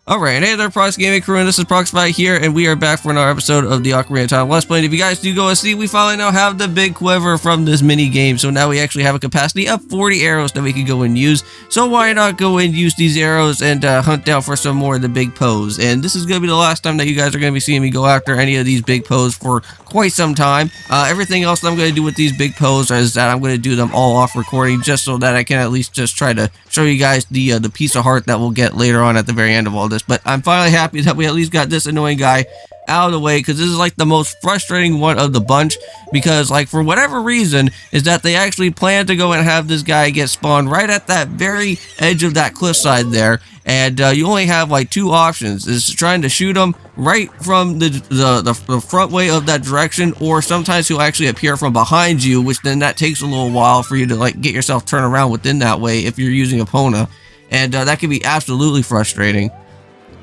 Alright, hey there, Prox Gaming Crew, and this is Proxify here, and we are back for another episode of the Ocarina of Time Let's Play. And if you guys do go and see, we finally now have the big quiver from this mini game, so now we actually have a capacity of 40 arrows that we can go and use. So why not go and use these arrows and hunt down for some more of the big pose? And this is going to be the last time that you guys are going to be seeing me go after any of these big pose for quite some time. Everything else that I'm going to do with these big pose is that I'm going to do them all off recording, just so that I can at least just try to show you guys the piece of heart that we'll get later on at the very end of all this. But I'm finally happy that we at least got this annoying guy out of the way, because this is like the most frustrating one of the bunch, because like for whatever reason is that they actually plan to go and have this guy get spawned right at that very edge of that cliffside there, and you only have like two options: is trying to shoot him right from the front way of that direction, or sometimes he'll actually appear from behind you, which then that takes a little while for you to like get yourself turned around within that way if you're using Epona, and that can be absolutely frustrating.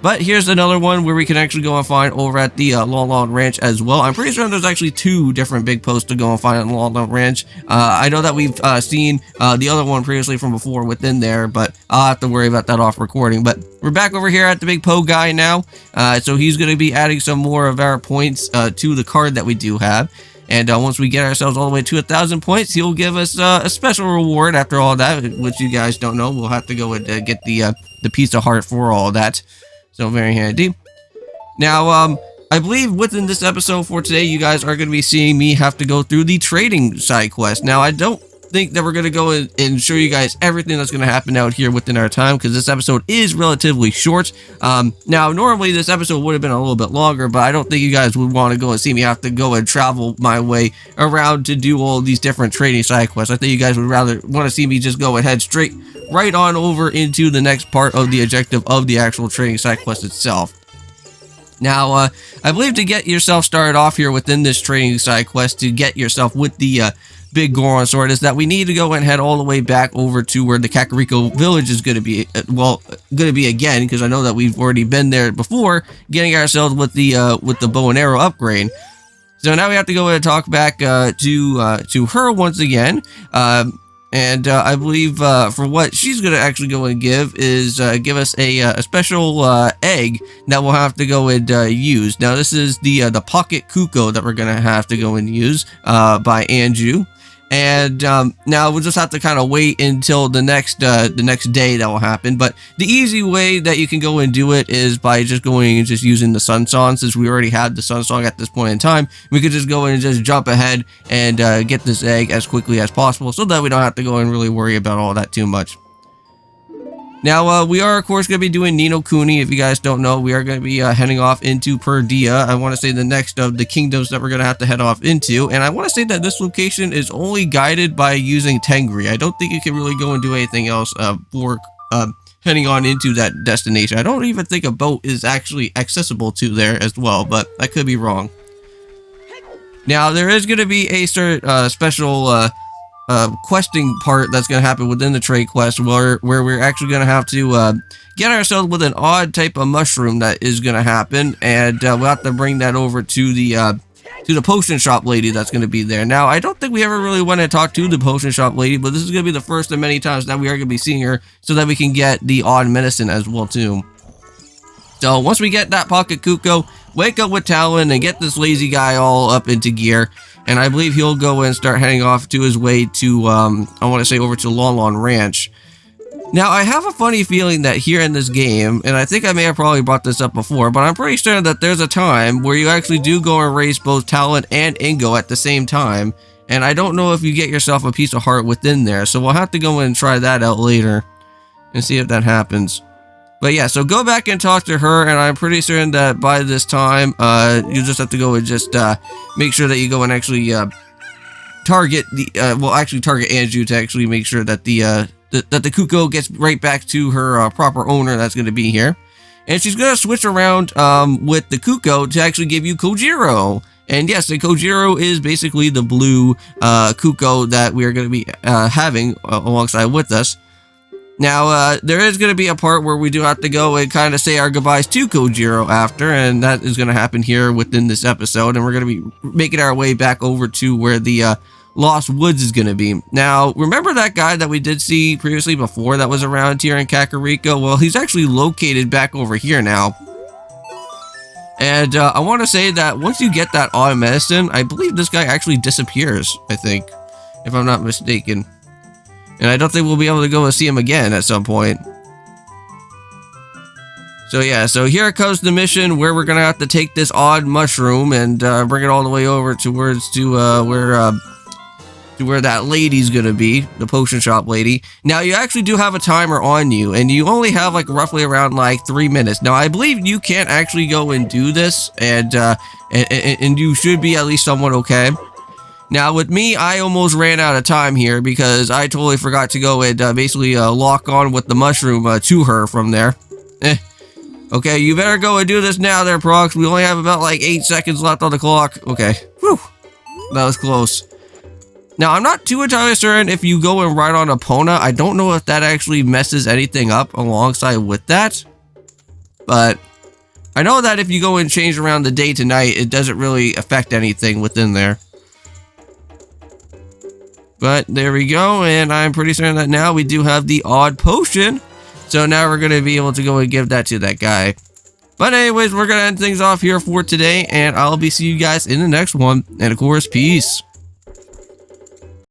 But here's another one where we can actually go and find over at the Long Ranch as well. I'm pretty sure there's actually two different big posts to go and find at Long Ranch. I know that we've seen the other one previously from before within there, but I'll have to worry about that off recording. But we're back over here at the big Po guy now. So he's going to be adding some more of our points to the card that we do have. And once we get ourselves all the way to 1,000 points, he'll give us a special reward after all that, which you guys don't know. We'll have to go and get the piece of heart for all that. So very handy. Now, I believe within this episode for today, you guys are going to be seeing me have to go through the trading side quest. Now, I don't think that we're going to go and show you guys everything that's going to happen out here within our time, because this episode is relatively short. Now, normally this episode would have been a little bit longer, but I don't think you guys would want to go and see me have to go and travel my way around to do all these different trading side quests. I think you guys would rather want to see me just go and head straight right on over into the next part of the objective of the actual trading side quest itself. Now, I believe to get yourself started off here within this trading side quest, to get yourself with the big Goron sword, is that we need to go and head all the way back over to where the Cocirico village is going to be, again, because I know that we've already been there before, getting ourselves with the bow and arrow upgrade. So now we have to go and talk back to her once again. And I believe for what she's going to actually go and give is give us a special egg that we'll have to go and use. Now this is the pocket Cucco that we're going to have to go and use by Anju. And now we'll just have to kind of wait until the next day that will happen. But the easy way that you can go and do it is by just going and just using the Sun Song. Since we already had the Sun Song at this point in time, we could just go in and just jump ahead and get this egg as quickly as possible, so that we don't have to go and really worry about all that too much. Now, we are, of course, going to be doing Ni no Kuni. If you guys don't know, we are going to be heading off into Perdia. I want to say the next of the kingdoms that we're going to have to head off into. And I want to say that this location is only guided by using Tengri. I don't think you can really go and do anything else for heading on into that destination. I don't even think a boat is actually accessible to there as well, but I could be wrong. Now, there is going to be a special questing part that's going to happen within the trade quest, where we're actually going to have to get ourselves with an odd type of mushroom that is going to happen, and we'll have to bring that over to the potion shop lady that's going to be there. Now, I don't think we ever really went and talked to the potion shop lady, but this is going to be the first of many times that we are going to be seeing her, so that we can get the odd medicine as well too. So once we get that pocket Cucco, wake up with Talon and get this lazy guy all up into gear. And I believe he'll go and start heading off to his way to, I want to say over to Long Ranch. Now, I have a funny feeling that here in this game, and I think I may have probably brought this up before, but I'm pretty sure that there's a time where you actually do go and race both Talon and Ingo at the same time. And I don't know if you get yourself a piece of heart within there, so we'll have to go and try that out later and see if that happens. But yeah, so go back and talk to her, and I'm pretty certain that by this time, you just have to go and just make sure that you go and actually target target Anju to actually make sure that the Cucco gets right back to her proper owner that's going to be here. And she's going to switch around with the Cucco to actually give you Cojiro. And yes, the Cojiro is basically the blue Cucco that we are going to be having alongside with us. Now, there is going to be a part where we do have to go and kind of say our goodbyes to Cojiro after, and that is going to happen here within this episode, and we're going to be making our way back over to where the Lost Woods is going to be. Now, remember that guy that we did see previously before that was around here in Kakariko? Well, he's actually located back over here now. And I want to say that once you get that odd medicine, I believe this guy actually disappears, I think, if I'm not mistaken. And I don't think we'll be able to go and see him again at some point. So yeah, so here comes the mission where we're going to have to take this odd mushroom and bring it all the way over towards where that lady's gonna be, the potion shop lady. Now you actually do have a timer on you, and you only have like roughly around like 3 minutes. Now I believe you can't actually go and do this, and you should be at least somewhat okay. Now with me, I almost ran out of time here because I totally forgot to go and basically lock on with the mushroom to her from there. Okay, you better go and do this now there, Prox. We only have about like 8 seconds left on the clock. Okay, whew, that was close. Now, I'm not too entirely certain if you go and ride on Epona. I don't know if that actually messes anything up alongside with that. But I know that if you go and change around the day to night, it doesn't really affect anything within there. But there we go, and I'm pretty certain that now we do have the odd potion. So now we're going to be able to go and give that to that guy. But anyways, we're going to end things off here for today, and I'll be seeing you guys in the next one. And of course, peace.